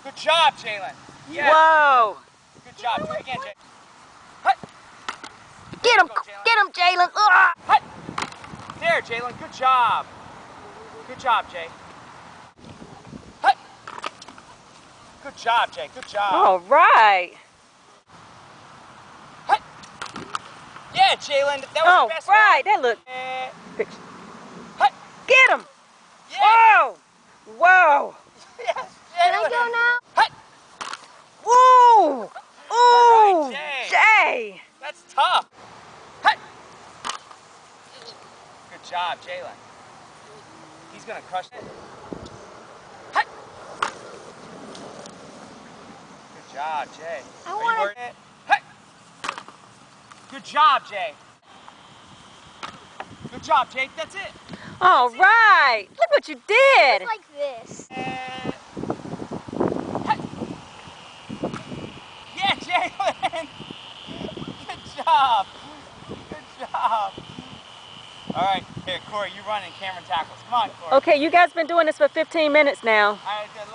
Good job, Jalen. Yes. Whoa. Good job. Do it again, Jay. Hut. Get him, Jalen. Hut. There, Jalen. Good job. Good job, Jay. Hut. Good job, Jay. Good job. All right. Hut. Yeah, Jalen. That was All the best right. one. That look. Hut. Get him. Yeah. Whoa. Whoa. Yes, Can I Jalen. go now? Hut. Whoa. All Ooh. right, Jay. That's tough. Hut. Good job, Jalen. He's gonna crush it. Hut. Good job, Jay. I Are you wanna- working it? Hut. Good job, Jay. Good job, Jay. That's it. All right. Look what you did. It's like this. Hut. Yeah, Jalen. Good job. Good job. All right, here, Corey, you run and Cameron tackles. Come on, Corey. Okay, you guys been doing this for 15 minutes now. All right, good.